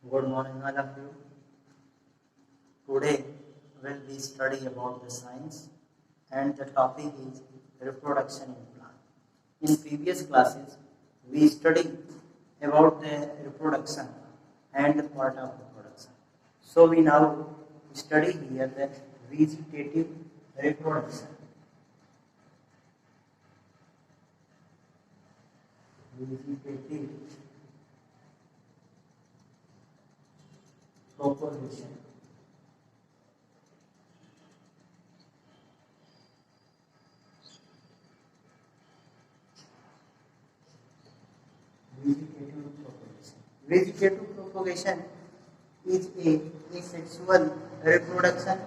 Good morning, all of you. Today we'll be studying about the science and the topic is reproduction in plant. In previous classes, we studied about the reproduction and the part of reproduction. So we now study here the vegetative reproduction. Vegetative propagation. Vegetative propagation is a asexual reproduction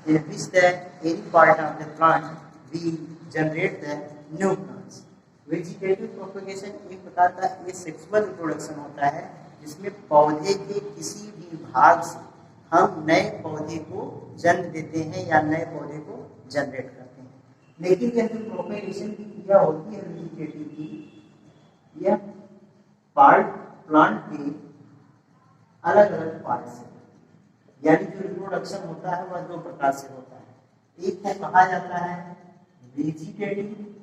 in which the any part of the plant we generate the new plants. Vegetative propagation एक प्रकार का asexual reproduction होता है जिसमें पौधे के किसी भी भाग से हम नए पौधे को जन्म देते हैं या नए पौधे को जनरेट करते हैं। लेकिन यह जो प्रोपगेशन की क्रिया होती है वेजिटेटिव की, यह पार्ट प्लांट के अलग अलग पार्ट से, यानी जो रिप्रोडक्शन होता है वह दो प्रकार से होता है। एक को कहा जाता है वेजिटेटिव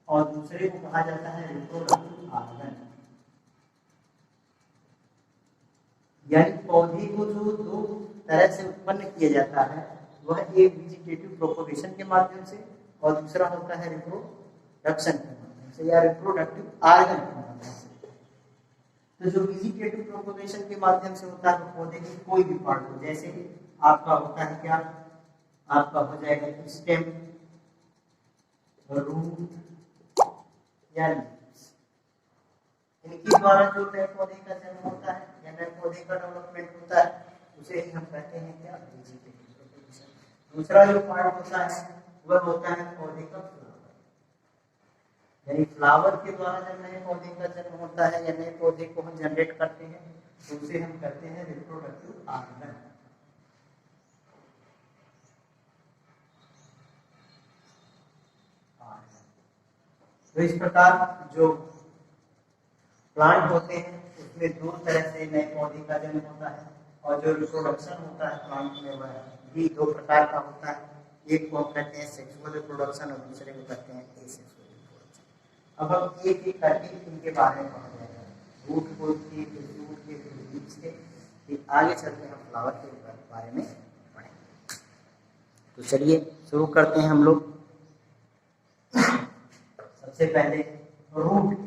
और दूसरे को कहा जाता है रिप्रोडक्टिव ऑर्गन। यानी पौधे को जो दो तरह से उत्पन्न किया जाता है वह एक वेजिटेटिव प्रोपगेशन के माध्यम से और दूसरा होता है रिप्रोडक्शन के माध्यम से या रिप्रोडक्टिव ऑर्गन के माध्यम से। तो जो वेजिटेटिव प्रोपगेशन के माध्यम से होता है पौधे की कोई भी पार्ट हो, जैसे आपका होता है क्या, आपका हो जाएगा स्टेम, रूट या लीव्स। इनके द्वारा जो नए पौधे का जन्म होता है या नए पौधे का डेवलपमेंट होता है उसे ही हम कहते हैं क्या, वेजिटेटिव प्रोपगेशन। दूसरा जो पार्ट होता है वह होता है पौधे का फ्लावर, यानी फ्लावर के द्वारा जब नए पौधे का जन्म होता है या नए पौधे को हम जनरेट करते हैं तो उसे हम कहते हैं रिप्रोडक्टिव ऑर्गन। तो इस प्रकार जो प्लांट होते हैं उसमें दो तरह से नए पौधे का जन्म होता है और जो रिप्रोडक्शन होता है प्लांट में वह भी दो प्रकार का होता है। एक को हम कहते हैं सेक्सुअल रिप्रोडक्शन और दूसरे को कहते हैं एसेक्सुअल रिप्रोडक्शन। अब हम एक एक करके इनके बारे में पढ़ जाएगा, रूट को के, रूट के, लीव्स के, फिर आगे चलते हम फ्लावर के बारे में पढ़ेंगे। तो चलिए शुरू करते हैं हम लोग। सबसे पहले root.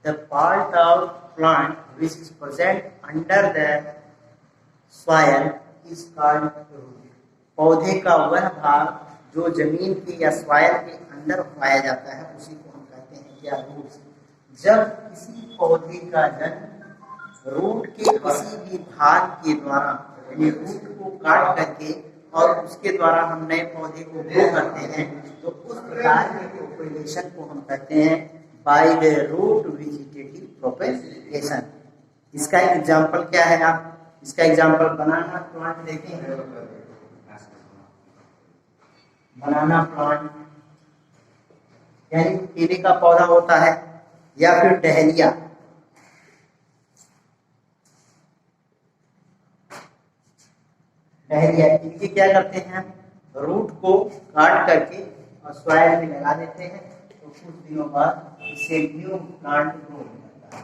The part of plant which is present under the soil is called root. पौधे का वह भाग जो जमीन के या सॉइल के अंदर पाया जाता है उसी को हम कहते हैं क्या, रूट। जब किसी पौधे का जन्म रूट के किसी भी भाग के द्वारा यानी रूट को काट करके और उसके द्वारा हम नए पौधे को ग्रो करते हैं तो उस प्रकार के प्रोपगेशन को हम कहते हैं by the root vegetative propagation. इसका एग्जाम्पल क्या है, आप इसका एग्जाम्पल बनाना प्लांट देखें। बनाना प्लांट यानी केले का पौधा होता है या फिर डहेलिया। डहेलिया इनके क्या करते हैं, रूट को काट करके और सॉइल में लगा देते हैं तो कुछ दिनों बाद इससे न्यू प्लांट ग्रो हो जाता है।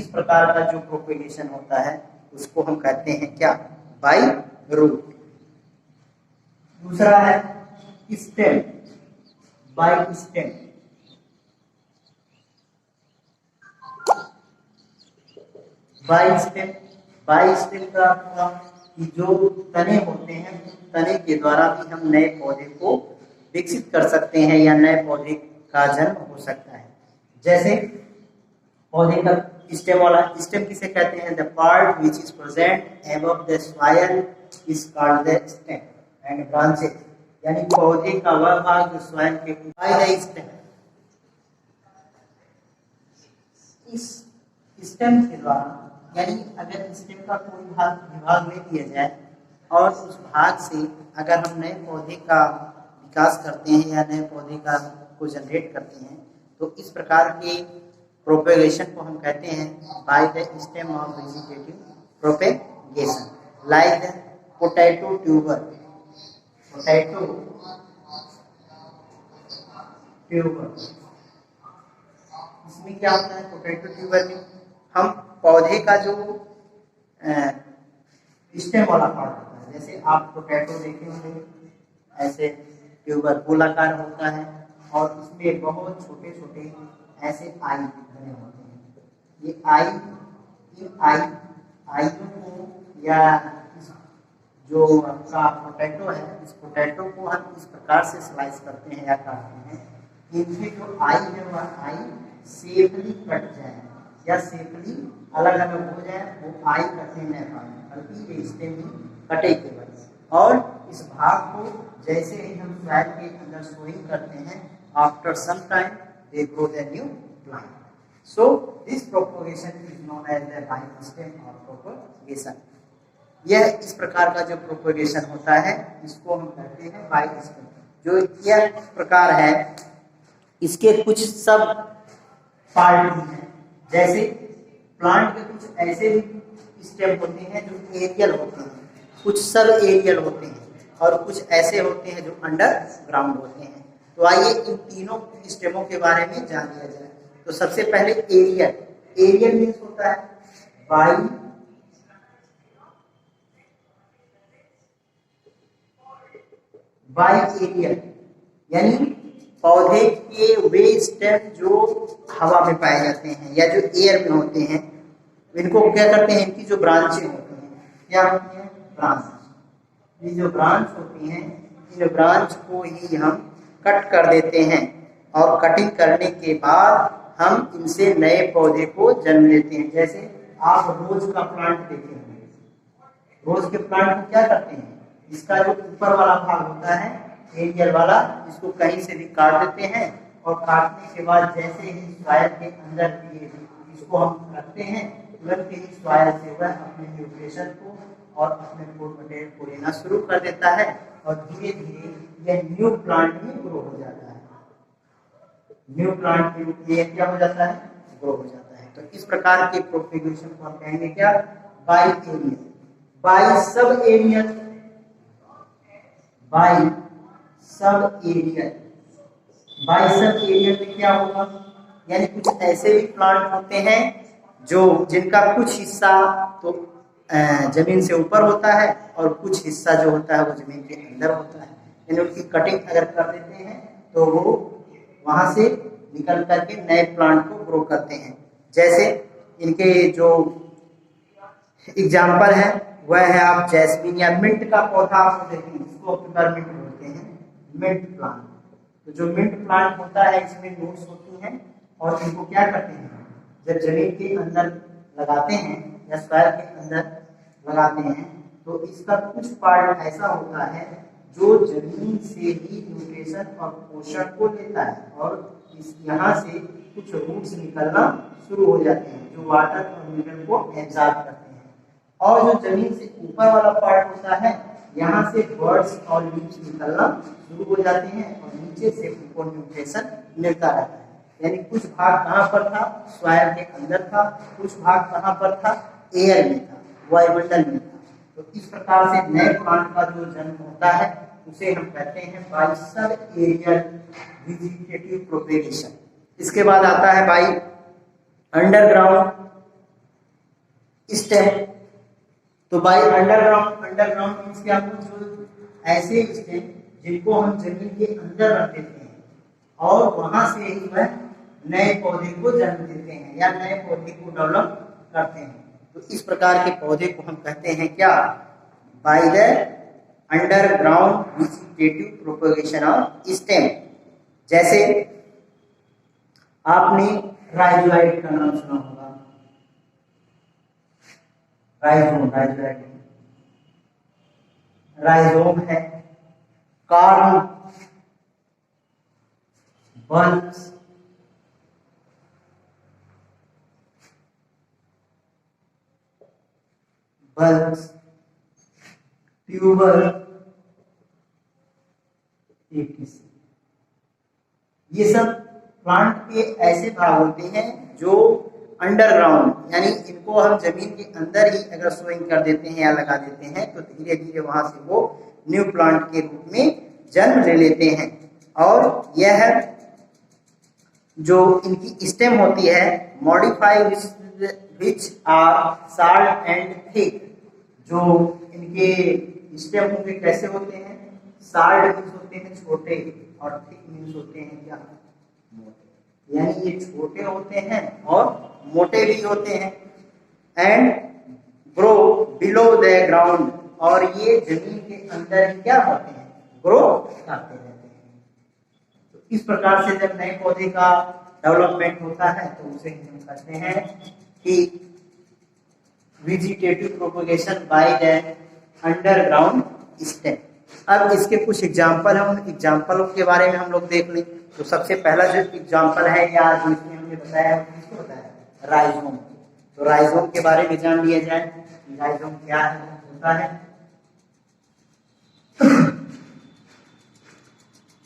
इस प्रकार का जो प्रोपगेशन होता है उसको हम कहते हैं क्या, बाय रूट। दूसरा है stem, by stem. By stem, by stem का अर्थ हुआ कि जो तने होते हैं तने के द्वारा भी हम नए पौधे को विकसित कर सकते हैं या नए पौधे का जन्म हो सकता है। जैसे पौधे का स्टेम वाला, स्टेम किसे कहते हैं, the part which is present above the soil is called the stem and branches, यानी पौधे का वह भाग जो स्वयं के स्टेम इस स्टेम के द्वारा, यानी अगर स्टेम का कोई विभाग ले दिया जाए और उस भाग से अगर हम नए पौधे का विकास करते हैं या नए पौधे को जनरेट करते हैं, तो इस प्रकार के प्रोपेगेशन को हम कहते हैं by the stem of vegetative propagation, like the potato tuber. Potato tuber, इसमें क्या होता है? पोटैटो ट्यूबर में हम पौधे का जो स्टेम वाला पार्ट होता है, जैसे आप पोटैटो देखे होंगे, ऐसे ट्यूबर गोलाकार होता है और इसमें बहुत छोटे छोटे ऐसे आई बने होते हैं। ये आई, इन आइयों को या जो आपका पोटैटो है, इस पोटैटो को हम इस प्रकार से स्लाइस करते हैं या काटते हैं, इनकी जो आई है वह आई सेफली कट जाए या सेफली अलग अलग हो जाए, वो आई कटने न पाए, बल्कि ये स्टेम ही कटे केवल। और इस भाग को जैसे ही हम सॉइल के अंदर सोइंग करते हैं, after some time they grow the new plant. So this propagation is known as the by stem और प्रोपोगेशन। यह इस प्रकार का जो प्रोपोगेशन होता है, इसको हम कहते हैं बाई स्टेम। जो यह प्रकार है, इसके कुछ सब पार्ट भी हैं, जैसे प्लांट के कुछ ऐसे भी स्टेम होते हैं जो एरियल होते हैं, कुछ सब एरियल होते हैं, और कुछ ऐसे होते हैं जो अंडरग्राउंड होते हैं। तो आइए इन तीनों स्टेमों के बारे में जान लिया जाए। तो सबसे पहले एरियल। एरियल मीन्स होता है बाई एरियल, यानी पौधे के वे स्टेम जो हवा में पाए जाते हैं या जो एयर में होते हैं, इनको क्या करते हैं? इनकी जो ब्रांचें होती हैं, क्या होती हैं? ब्रांच। ये जो ब्रांच होती हैं, इन ब्रांच को ही हम कट कर देते हैं, और कटिंग करने के बाद हम इनसे नए पौधे को जन्म लेते हैं। जैसे आप रोज का प्लांट देखेंगे, रोज के प्लांट को क्या करते हैं? इसका जो ऊपर वाला भाग होता है, एरियल वाला, इसको कहीं से भी काट देते हैं, और काटने के बाद जैसे ही सॉइल के अंदर इसको हम रखते हैं, तुरंत ही सॉइल से वह अपने न्यूट्रिशन को और अपने फूड मटेरियल को लेना शुरू कर देता है, और धीरे धीरे यह न्यू प्लांट में ग्रो हो जाता है। न्यू प्लांट के रूप में क्या हो जाता है? ग्रो हो जाता है। तो इस प्रकार के प्रोपेगेशन को हम कहेंगे क्या? By aerial. By sub aerial, by sub aerial. By sub aerial में क्या होगा? यानी कुछ ऐसे भी प्लांट होते हैं जो जिनका कुछ हिस्सा तो जमीन से ऊपर होता है, और कुछ हिस्सा जो होता है वो जमीन के अंदर होता है। यानी उनकी कटिंग अगर कर देते हैं तो वो वहां से निकल करके नए प्लांट को ग्रो करते हैं। जैसे इनके जो एग्जाम्पल है वह है, आप जैस्मीन या मिंट का पौधा आप देखेंगे, इसको पेपरमिंट बोलते हैं, मिंट प्लांट। तो जो मिंट प्लांट होता है, इसमें रूट्स होती हैं, और इनको क्या करते हैं? जब जमीन के अंदर लगाते हैं या सॉइल के अंदर लगाते हैं, तो इसका कुछ पार्ट ऐसा होता है जो जमीन से ही न्यूट्रिशन और पोषण को लेता है, और यहाँ से कुछ रूट्स निकलना शुरू हो जाते हैं जो वाटर और मिनरल को एब्जॉर्ब करते हैं। और जो जमीन से ऊपर वाला पार्ट होता है, यहाँ से बर्ड्स और लीव्स निकलना शुरू हो जाते हैं, और नीचे से उनको न्यूट्रिशन मिलता रहता है। यानी कुछ भाग कहाँ पर था? सॉइल के अंदर था, कुछ भाग कहाँ पर था? एयर में था, वायुमंडल में था। तो इस प्रकार से नए प्लांट का जो जन्म होता है, उसे हम कहते हैं by sub aerial vegetative propagation. इसके बाद आता है बाई अंडरग्राउंड स्टेम। तो बाई अंडरग्राउंड मींस क्या? जो ऐसे स्टेम जिनको हम जमीन के अंदर रख देते हैं, और वहां से ही वह नए पौधे को जन्म देते हैं या नए पौधे को डेवलप करते हैं। तो इस प्रकार के पौधे को हम कहते हैं क्या? By the underground vegetative propagation of stem. जैसे आपने राइजोइड का नाम सुना होगा, राइजोम है, corn, bulbs, bulbs, tuber, etc. ये सब प्लांट के ऐसे भाग होते हैं जो अंडरग्राउंड, यानी इनको हम जमीन के अंदर ही अगर सोइंग कर देते हैं या लगा देते हैं तो धीरे धीरे वहां से वो न्यू प्लांट के रूप में जन्म ले लेते हैं। और यह जो इनकी स्टेम होती है modified which are sharp and thick, जो इनके स्टेम होंगे कैसे होते हैं, शार्प मीन्स होते हैं छोटे और थिक मीन्स होते हैं क्या, मोटे, यानी ये छोटे होते हैं और मोटे भी होते हैं। And grow below the ground, और ये जमीन के अंदर क्या होते हैं, ग्रो करते रहते हैं। तो इस प्रकार से जब नए पौधे का डेवलपमेंट होता है तो उसे हम कहते हैं कि vegetative propagation by the underground stem. अब इसके कुछ एग्जाम्पल है, उन एग्जाम्पलों के बारे में हम लोग देख लें। तो सबसे पहला जो एग्जाम्पल है या जो इसमें हमने बताया है किसको बताया, राइजोम। तो राइजोम के बारे में जान लिया जाए, राइजोम क्या है, होता है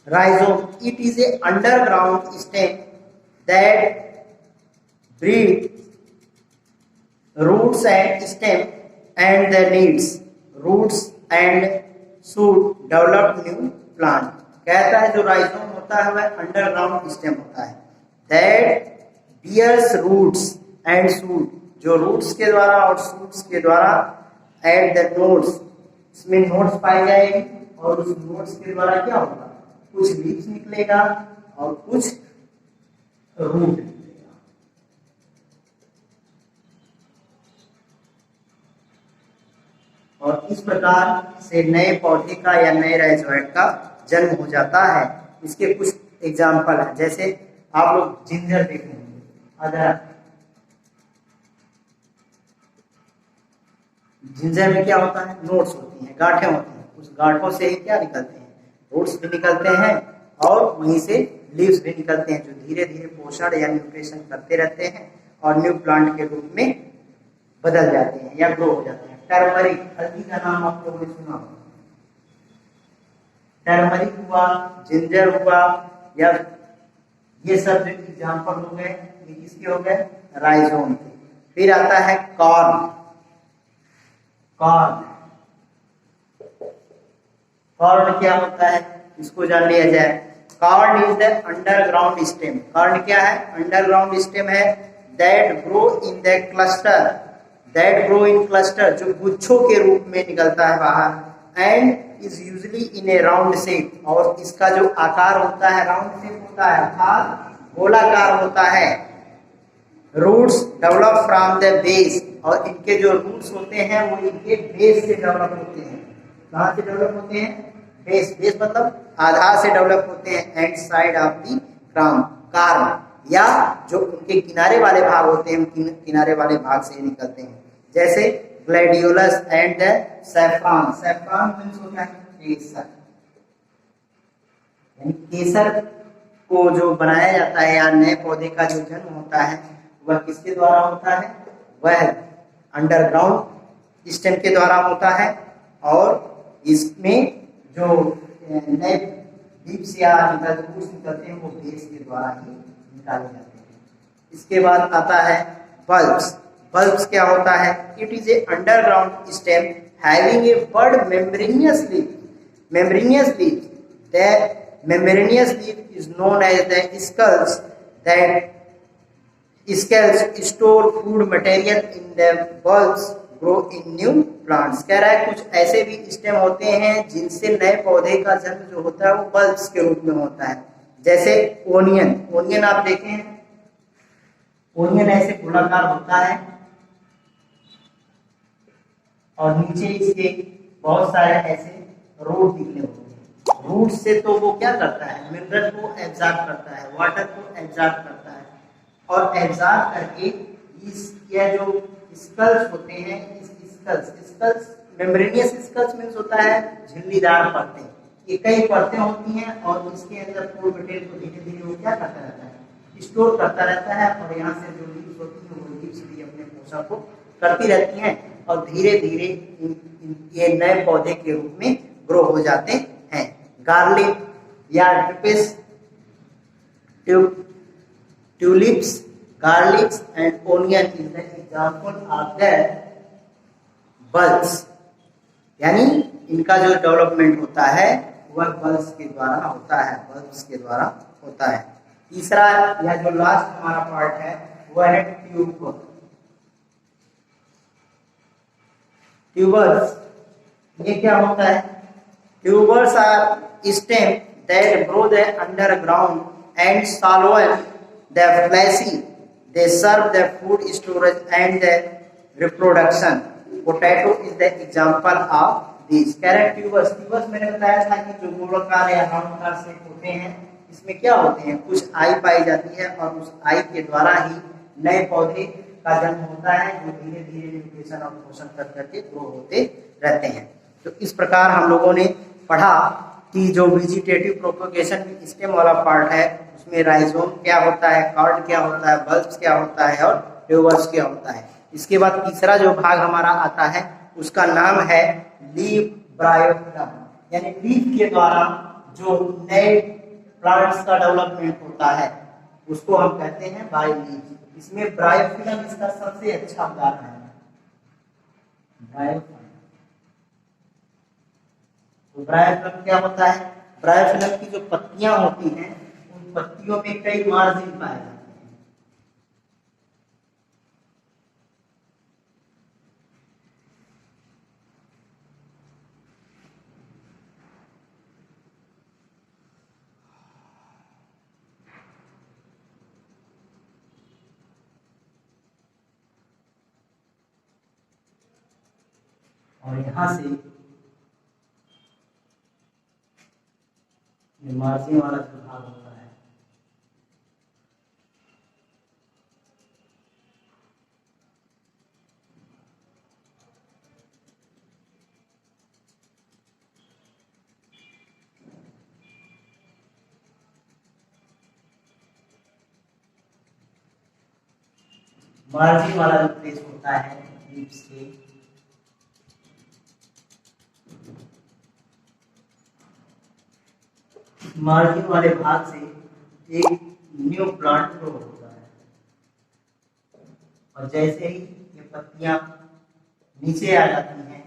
rhizome, it is a underground stem that breed roots and stem and the needs roots and should develop new plant। कहता है जो राइजोम होता है वह अंडरग्राउंड स्टेम होता है that bears roots and shoot, जो रूट्स के द्वारा और शूट्स के द्वारा एट द नोड्स, इसमें नोड्स पाए जाएंगे और उस नोड्स के द्वारा क्या होगा, कुछ लीव्स निकलेगा और कुछ रूट। और इस प्रकार से नए पौधे का या नए राइजोइड का जन्म हो जाता है। इसके कुछ एग्जाम्पल है, जैसे आप लोग जिंजर देखेंगे, अदरक, जिंजर में क्या होता है, नोट्स होती हैं, गांठें होती हैं, उस गांठों से ही क्या निकलते हैं, रूट्स भी निकलते हैं और वहीं से लीव्स भी निकलते हैं, जो धीरे धीरे पोषण या न्यूट्रिशन करते रहते हैं और न्यू प्लांट के रूप में बदल जाते हैं या ग्रो हो जाते हैं। टर्मरिक, हल्दी का नाम आप लोगों ने सुना होगा, टर्मरिक हुआ, जिंजर हुआ, या ये सब जो एग्जाम्पल हो गए, ये किसके हो गए, राइजोम के। फिर आता है कॉर्न। कॉर्न, कॉर्न क्या होता है इसको जान लिया जाए। Corn is the underground stem. Corn क्या है, अंडरग्राउंड स्टेम है that grow in the cluster, that grow in cluster, जो गुच्छों के रूप में निकलता है बाहर, and is usually in A round shape, और इसका जो आकार होता है राउंड शेप होता है, अर्थात गोलाकार होता है। Roots develop from the base, और इनके जो रूट्स होते हैं वो इनके बेस से डेवलप होते हैं। कहाँ से डेवलप होते हैं, बेस, बेस मतलब आधार से डेवलप होते हैं। And side of the corn, या जो उनके किनारे वाले भाग होते हैं, किनारे वाले भाग से निकलते हैं, जैसे gladiolus and the saffron. Saffron means होता है केसर, यानी केसर को जो बनाया जाता है या नए पौधे का जो जन्म होता है वह किसके द्वारा होता है, वह अंडरग्राउंड स्टेम के द्वारा होता है। और इसमें जो नए लीव्स या निकलते हैं वो बेस के द्वारा ही निकाले जाते हैं। इसके बाद आता है बल्ब्स। बल्ब्स क्या होता है, it is a underground stem having a bud membranous leaf. Membranous leaf, the membranous leaf is known as the scales, that scales store food material in the bulbs grow in new plants. कह रहा है कुछ ऐसे भी stem होते हैं जिनसे नए पौधे का जन्म जो होता है वो बल्ब्स के रूप में होता है, जैसे ओनियन। ओनियन आप देखें हैं, ओनियन ऐसे गोलाकार होता है और नीचे इसके बहुत सारे ऐसे रूट निकले होते हैं। रूट से तो वो क्या करता है, मिनरल को एब्जॉर्ब करता है, वाटर को एब्जॉर्ब करता है, और एब्जॉर्ब करके इस यह जो स्कल्स होते हैं, इस स्कल्स मेम्ब्रेनियस स्कल्स मींस होता है झिल्लीदार परतें। ये कई परतें होती हैं और इसके अंदर फूड मटेरियल को धीरे धीरे वो क्या करता रहता है, स्टोर करता रहता है, और यहाँ से जो लीव्स होती हैं वो लीव्स भी अपने पोषण को करती रहती हैं। और धीरे धीरे ये नए पौधे के रूप में ग्रो हो जाते हैं। गार्लिक या tulips, garlics and onion is the example of the bulbs, यानी इनका जो डेवलपमेंट होता है वह बल्ब्स के द्वारा होता है, बल्ब्स के द्वारा होता है। तीसरा या जो लास्ट हमारा पार्ट है वह है ट्यूबर। ट्यूबर्स ये क्या होता है? Tubers are stem that grow the underground and shallow the fleshy. They serve the food storage and the reproduction. Potato is the example of these. Carrot tubers, tubers मैंने बताया था कि जो गोलाकार या राउंडाकार से होते हैं, इसमें क्या होते हैं, कुछ आई पाई जाती है और उस आई के द्वारा ही नए पौधे का जन्म होता है जो धीरे धीरे न्यूट्रिशन और पोषण कर करके ग्रो होते रहते हैं। तो इस प्रकार हम लोगों ने पढ़ा कि जो वेजिटेटिव प्रोपगेशन स्टेम वाला पार्ट है उसमें राइजोम क्या होता है, कार्ड क्या होता है, बल्ब्स क्या होता है और ट्यूबर्स क्या होता है। इसके बाद तीसरा जो भाग हमारा आता है उसका नाम है लीफ ब्रायोफिलम, यानी लीफ के द्वारा जो नए प्लांट्स का डेवलपमेंट होता है उसको हम कहते हैं बाय लीफ। इसमें ब्रायोफिलम इसका सबसे अच्छा उदाहरण है। ब्रायोफिलम, तो ब्रायोफिलम क्या होता है? ब्रायोफिलम की जो पत्तियां होती हैं उन पत्तियों में कई मार्जिन पाए जाते हैं। और यहां से मार्जिन वाला जो भाग होता है मार्जिन वाला जो प्लेस होता है लीव्स के, मार्जिन वाले भाग से एक न्यू प्लांट ग्रो होता है और जैसे ही ये पत्तियां नीचे आ जाती हैं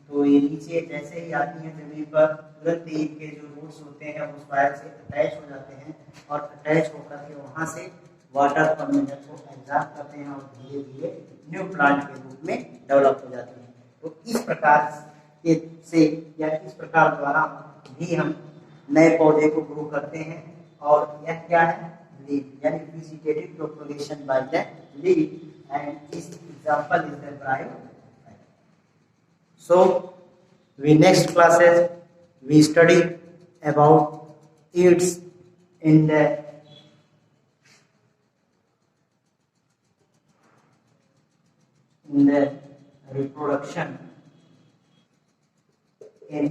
तो ये नीचे जैसे ही आती हैं जमीन पर तुरंत ही इनके जो रूट्स होते हैं वो सॉइल से अटैच हो जाते हैं और अटैच होकर के वहां से वाटर परमेंट को एब्जॉर्ब करते हैं और धीरे धीरे न्यू प्लांट के रूप में डेवलप हो जाते हैं। तो इस प्रकार के से या इस प्रकार द्वारा भी हम नए पौधे को ग्रो करते हैं। और यह क्या है? लीफ, यानी vegetative propagation by the leaf and इस example is the bryo. So we next classes we study about its in the reproduction in